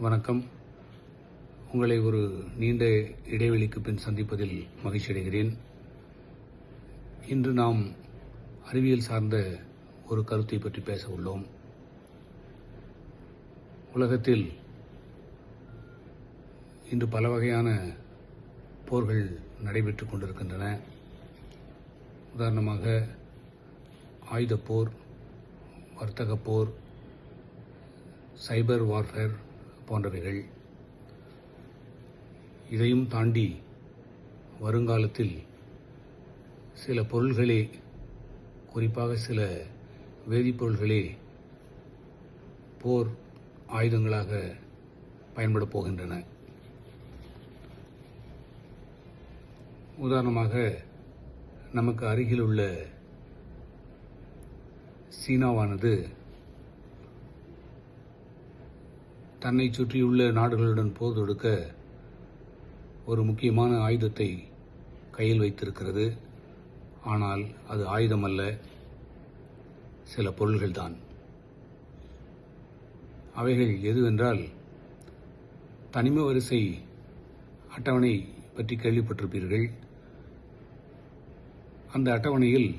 வணக்கம். உங்களை ஒரு நீண்ட இடைவெளிக்கு பின் சந்திப்பதில் மகிழ்ச்சி அடைகிறேன். இன்று நாம் அறிவியல் சார்ந்த ஒரு கருத்தை பற்றி பேச உள்ளோம். உலகத்தில் இன்று பல வகையான போர்கள் நடைபெற்றுக் கொண்டிருக்கின்றன. உதாரணமாக ஆயுதப் போர், வர்த்தகப் போர், சைபர் வார்ஃபேர் போன்றவைகள். இதையும் தாண்டி வருங்காலத்தில் சில பொருள்களே, குறிப்பாக சில வேதிப்பொருள்களே போர் ஆயுதங்களாக பயன்படப் போகின்றன. உதாரணமாக நமக்கு அருகில் உள்ள சீனாவானது தன்னை சுற்றியுள்ள நாடுகளுடன் போர் தொடுக்க ஒரு முக்கியமான ஆயுதத்தை கையில் வைத்திருக்கிறது. ஆனால் அது ஆயுதம் அல்ல, சில பொருள்கள்தான். அவைகள் எதுவென்றால், தனிம வரிசை அட்டவணை பற்றி கேள்விப்பட்டிருப்பீர்கள். அந்த அட்டவணையில்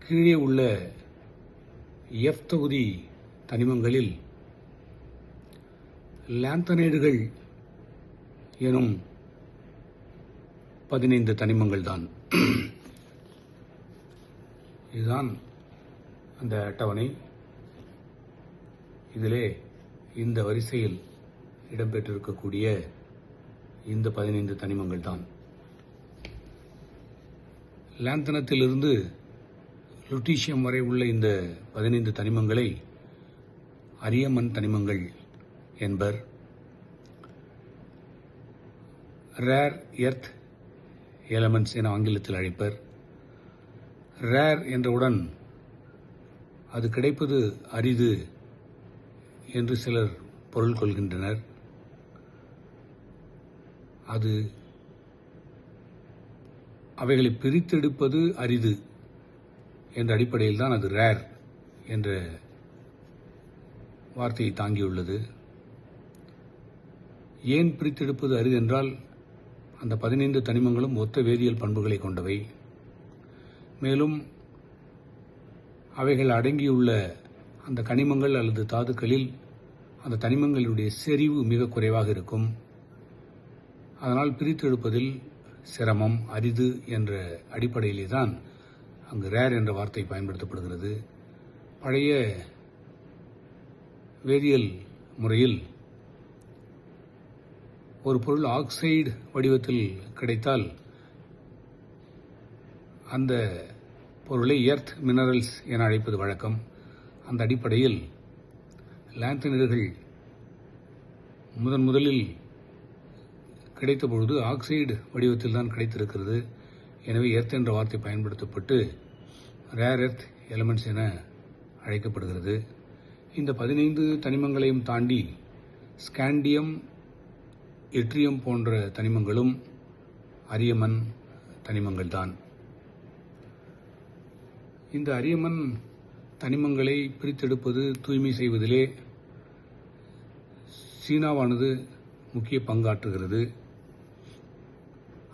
கீழே உள்ள F தொகுதி தனிமங்களில் லாந்தனைடுகள் எனும் 15 தனிமங்கள் தான். இதுதான் அந்த அட்டவணை. இதிலே இந்த வரிசையில் இடம்பெற்றிருக்கக்கூடிய இந்த 15 தனிமங்கள் தான். லாந்தனத்திலிருந்து லுட்டீசியம் வரை உள்ள இந்த 15 தனிமங்களை அரியமன் தனிமங்கள் என்பர். ரேர் எர்த் எலமெண்ட்ஸ் என ஆங்கிலத்தில் அழைப்பர். ரேர் என்றவுடன் அது கிடைப்பது அரிது என்று சிலர் பொருள் கொள்கின்றனர். அது அவைகளை பிரித்தெடுப்பது அரிது என்ற அடிப்படையில் தான் அது ரேர் என்ற வார்த்தையை தாங்கியுள்ளது. ஏன் பிரித்தெடுப்பது அரிது என்றால், அந்த 15 தனிமங்களும் ஒத்த வேதியியல் பண்புகளை கொண்டவை. மேலும் அவைகள் அடங்கியுள்ள அந்த கனிமங்கள் அல்லது தாதுக்களில் அந்த தனிமங்களுடைய செறிவு மிக குறைவாக இருக்கும். அதனால் பிரித்தெடுப்பதில் சிரமம், அரிது என்ற அடிப்படையிலே தான் அங்கு ரேர் என்ற வார்த்தை பயன்படுத்தப்படுகிறது. பழைய வேதியியல் முறையில் ஒரு பொருள் ஆக்சைடு வடிவத்தில் கிடைத்தால் அந்த பொருளை எர்த் மினரல்ஸ் என அழைப்பது வழக்கம். அந்த அடிப்படையில் லாந்தனைடுகள் முதலில் கிடைத்த பொழுது ஆக்சைடு வடிவத்தில் தான் கிடைத்திருக்கிறது. எனவே எர்த் என்ற வார்த்தை பயன்படுத்தப்பட்டு ரேர் எர்த் எலமெண்ட்ஸ் என அழைக்கப்படுகிறது. இந்த 15 தனிமங்களையும் தாண்டி ஸ்காண்டியம், எட்ரியம் போன்ற தனிமங்களும் அரியமன் தனிமங்கள் தான். இந்த அரியமன் தனிமங்களை பிரித்தெடுப்பது, தூய்மை செய்வதிலே சீனாவானது முக்கிய பங்காற்றுகிறது.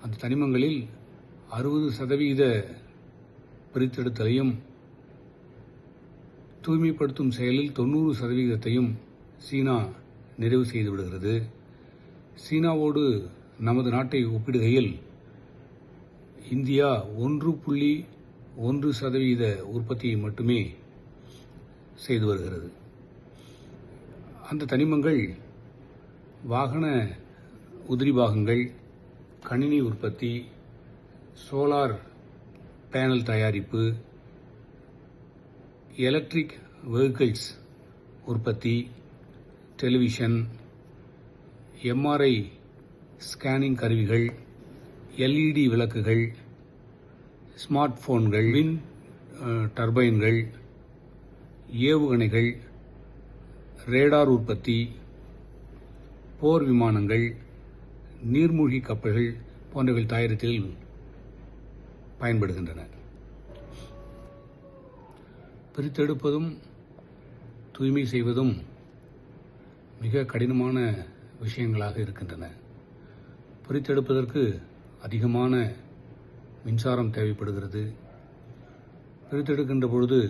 அந்த தனிமங்களில் 60% பிரித்தெடுத்தலையும் தூய்மைப்படுத்தும் செயலில் 90%ஐயும் சீனா நிறைவு செய்து விடுகிறது. சீனாவோடு நமது நாட்டை ஒப்பிடுகையில் இந்தியா 1.1% உற்பத்தியை மட்டுமே செய்து வருகிறது. அந்த தனிமங்கள் வாகன உதிரி பாகங்கள், கணினி உற்பத்தி, சோலார் பேனல் தயாரிப்பு, எலக்ட்ரிக் வெஹிக்கிள்ஸ் உற்பத்தி, டெலிவிஷன், MRI ஸ்கேனிங் கருவிகள், LED விளக்குகள், ஸ்மார்ட் போன்கள், விண்ட் டர்பைன்கள், ஏவுகணைகள், ரேடார் உற்பத்தி, போர் விமானங்கள், நீர்மூழ்கி கப்பல்கள் போன்றவை தயாரித்தலில் பயன்படுகின்றன. பிரித்தெடுப்பதும் தூய்மை செய்வதும் மிக கடினமான விஷயங்களாக இருக்கின்றன. பிரித்தெடுப்பதற்கு அதிகமான மின்சாரம் தேவைப்படுகிறது. பிரித்தெடுக்கின்ற பொழுது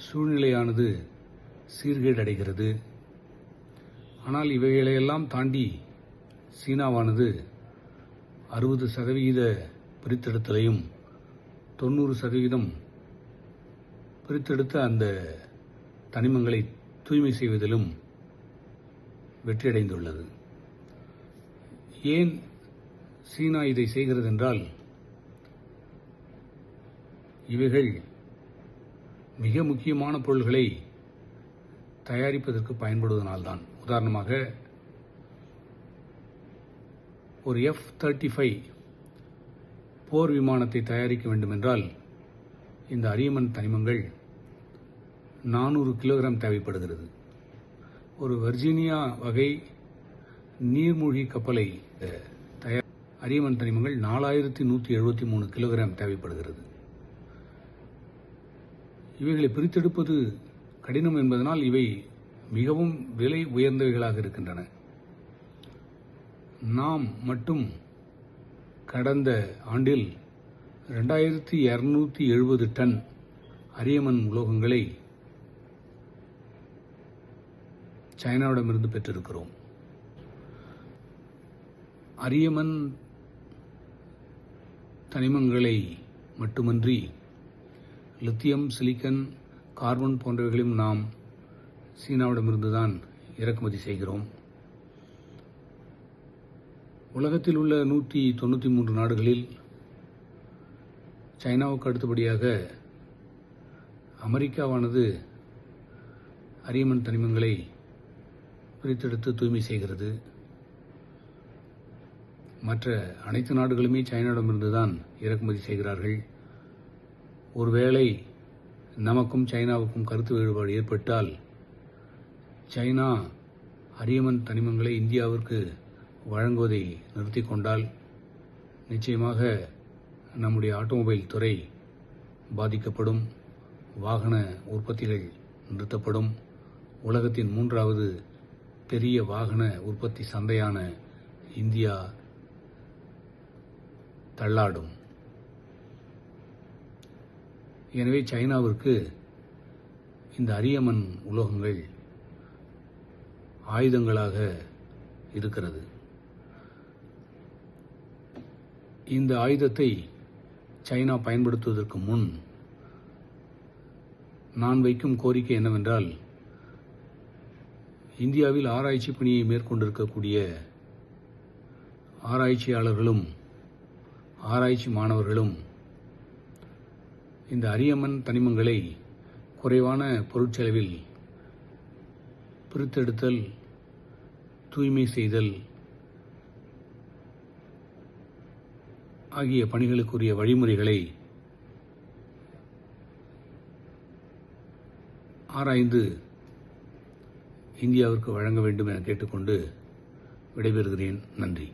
சூழ்நிலையானது சீர்கேடடைகிறது. ஆனால் இவைகளையெல்லாம் தாண்டி சீனாவானது 60% பிரித்தெடுத்தலையும் 90% பிரித்தெடுத்த அந்த தனிமங்களை தூய்மை செய்வதிலும் வெற்றியடைந்துள்ளது. ஏன் சீனா இதை செய்கிறது என்றால், இவைகள் மிக முக்கியமான பொருள்களை தயாரிப்பதற்கு பயன்படுவதனால்தான். உதாரணமாக, ஒரு F-35 போர் விமானத்தை தயாரிக்க வேண்டுமென்றால் இந்த அரியமன் தனிமங்கள் 400 கிலோகிராம் தேவைப்படுகிறது. ஒரு வர்ஜீனியா வகை நீர்மூழ்கி கப்பலை அரியமன் தனிமங்கள் 4173 கிலோகிராம் தேவைப்படுகிறது. இவைகளை பிரித்தெடுப்பது கடினம் என்பதனால் இவை மிகவும் விலை உயர்ந்தவைகளாக இருக்கின்றன. நாம் மட்டும் கடந்த ஆண்டில் 2270 டன் அரியமன் உலோகங்களை சைனாவிடமிருந்து பெற்றிருக்கிறோம். அரியமன் தனிமங்களை மட்டுமன்றி லித்தியம், சிலிக்கன், கார்பன் போன்றவைகளையும் நாம் சீனாவிடமிருந்துதான் இறக்குமதி செய்கிறோம். உலகத்தில் உள்ள 193 நாடுகளில் சைனாவுக்கு அடுத்தபடியாக அமெரிக்காவானது அரியமன் தனிமங்களை பிரித்தெடுத்து தூய்மை செய்கிறது. மற்ற அனைத்து நாடுகளுமே சைனாவிடமிருந்துதான் இறக்குமதி செய்கிறார்கள். ஒருவேளை நமக்கும் சைனாவுக்கும் கருத்து வேறுபாடு ஏற்பட்டால் சைனா அரியமன் தனிமங்களை இந்தியாவிற்கு வழங்குவதை நிறுத்திக் கொண்டால் நிச்சயமாக நம்முடைய ஆட்டோமொபைல் துறை பாதிக்கப்படும். வாகன உற்பத்திகள் நிறுத்தப்படும். உலகத்தின் 3வது பெரிய வாகன உற்பத்தி சந்தையான இந்தியா தள்ளாடும். எனவே சைனாவிற்கு இந்த அரியமன் உலோகங்கள் ஆயுதங்களாக இருக்கிறது. இந்த ஆயுதத்தை சைனா பயன்படுத்துவதற்கு முன் நான் வைக்கும் கோரிக்கை என்னவென்றால், இந்தியாவில் ஆராய்ச்சி பணியை மேற்கொண்டிருக்கக்கூடிய ஆராய்ச்சியாளர்களும் ஆராய்ச்சி மாணவர்களும் இந்த அரியமன் தனிமங்களை குறைவான பொருட்செலவில் பிரித்தெடுத்தல், தூய்மை செய்தல் ஆகிய பணிகளுக்குரிய வழிமுறைகளை ஆராய்ந்து இந்தியாவிற்கு வழங்க வேண்டும் என கேட்டுக்கொண்டு விடைபெறுகிறேன். நன்றி.